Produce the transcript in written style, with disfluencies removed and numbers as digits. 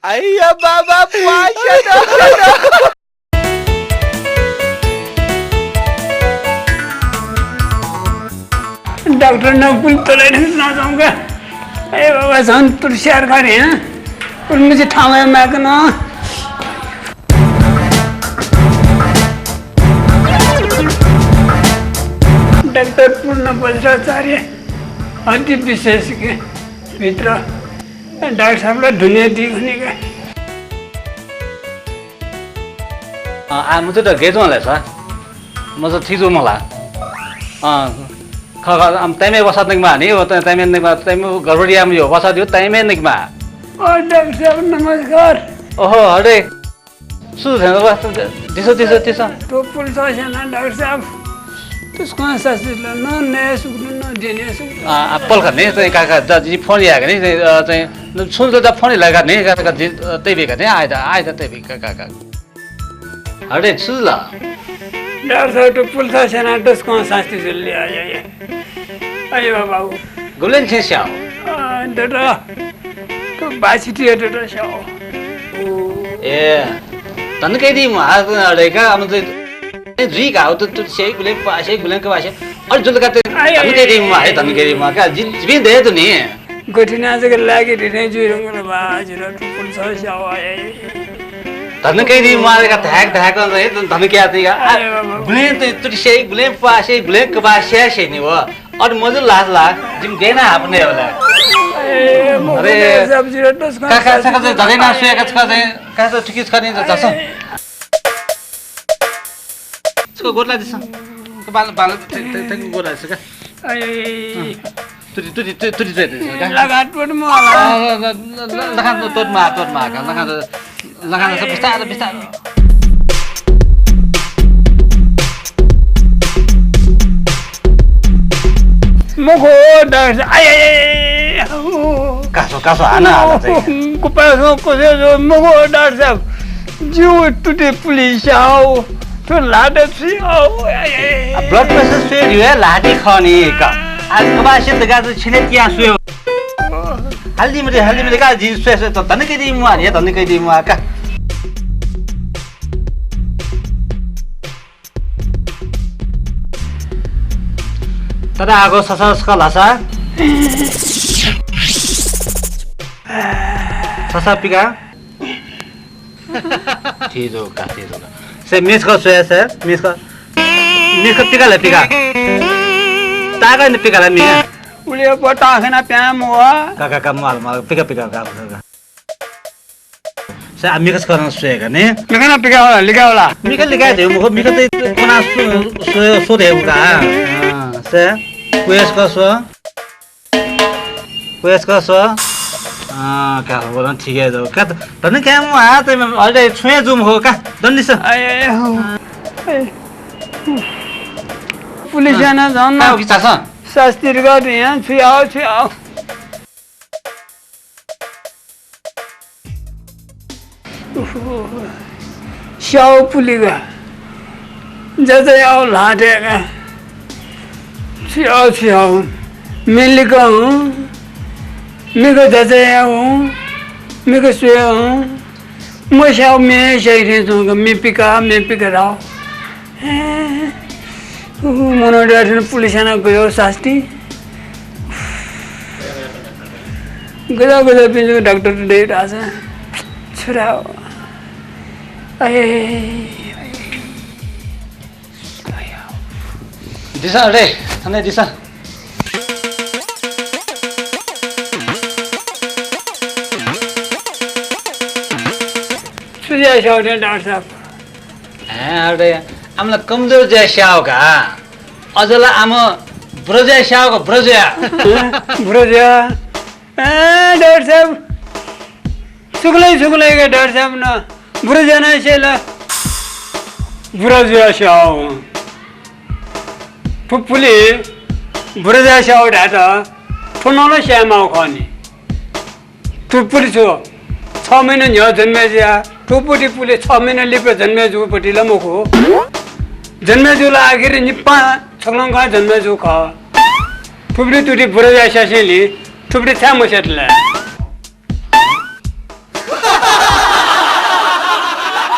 अय्या बाबा Pasha doctor doctor ने पुल तले ना जाऊंगा अरे बाबा जान तुर शेयर करे हैं और मुझे ठावे मैं कना डॉक्टर पूर्ण बज्राचार्य अति विशेष के भित्र डॉक्टर साहबलाई दुनियाँ दिखने का म चाहिँ त गेट मलाई छ म चाहिँ थिचो मलाई तैमे बसात निकमा नि तैमे निकमा तैमे गडबडिया में हो बसात यो तैमे निकमा और डॉक्टर साहब नमस्कार ओहो अरे सु छैन बस दिसो दिसो दिसो तो पुलिस छैन डॉक्टर साहब त्यसको सासले न नयाँ सुक्नु न दिने सुक्नु पल गर्ने चाहिँ काका जी फोन आएको नि चाहिँ सुन त फोन लगा नि काका त्यही बेका नि आए त त्यही बेका काका अरे सुल डॉक्टर साहब तो पुलिस छैन त्यसको सासले जल्दी आयो अयो बाबू गुलेन छे स्याउ डॉक्टर तो बासिटी डॉक्टर स्याउ ए तन के दी मा अरे का हम तो जी का तो से गुले पासे गुले के पासे और जुल का तन के दी मा है तन के दी मा का जी दे तो नहीं गठिना जग लागे दिने जुरंग बाज र पुलिस स्याउ आए तन के दी मा का धैक रहे तन के आती का गुले तो से गुले पासे गुले के पासे से नहीं वो और मुझे लाख जिम देना आपने वाला अरे सब्जी रटस काका काका धरे ना सुया का तो टिकट खाने जसो इसको गोला दिस तो बाल तक गोला दिस का तुरी का लगाट पर मोला लगा तो मा का लगा सब बिस्तार मुखो डर आय कासो आना चाहिँ कुपासो कोसे मुखो डर साहब जिउ टुटे पुलिस आओ तो लाडे छी आओ ब्लड प्रेशर सुयो दियो लाडी खनी का आज कबासे त गाज छिले क्या सुयो हल्दी में का जी सुयो त तने के दी मुआ नि तने के दी मुआ का तर आगो ससका लासा ससा पिका ठीक हो का से मिस को सोया से मिस को पिका ले पिका तागा ने पिका ले मिया उले पटा खना प्याम हुआ का माल पिका का से मिक्स करन सोया ने मिकना पिका होला लिका होला मिका दे मुखो मिका त कोना सो दे का से क्वेस का सो का बोला ठीक है तो का तने क्या म आ त अलरे छुए जुम हो का दन्दिस पुलिस ना जान ना कि चास शास्त्री गर्नु यहाँ छुआओ स्याउ पुलिगा जतै आउ लाटेका छुआओ मिलेको हूँ मेको जतै हूँ मेको सुया हूँ मैं स्याउ में सही रहूँगा मैं पिका रहा मनोडर पुलिस आना गयो शास्त्री गदा पिंजो डॉक्टर डेट आज छोरा दिशा रे थाने दिशा सुझाव स्याउ डॉक्टर साहब अरे आमला कमजोर जय स्याउ का अजला आम ब्रजय स्याउ का ब्रजया डॉक्टर साहब सुगले का डॉक्टर साहब ना ब्रजया ना शेला ब्रजया स्याउ पुपुली ब्रजया स्याउ ढाटा ठुनौलो स्यामाउ खाने टुपुली छु 6 महिना न्या जन्मेजिया टुपुटी पुले 6 महिना लिप जन्मेजु पटी लमको जन्मेजुला आखिर निप्पा छलंगा जन्मेजु खा टुपुटी तुटी ब्रजया स्यासेली टुपुटी थामो सेटला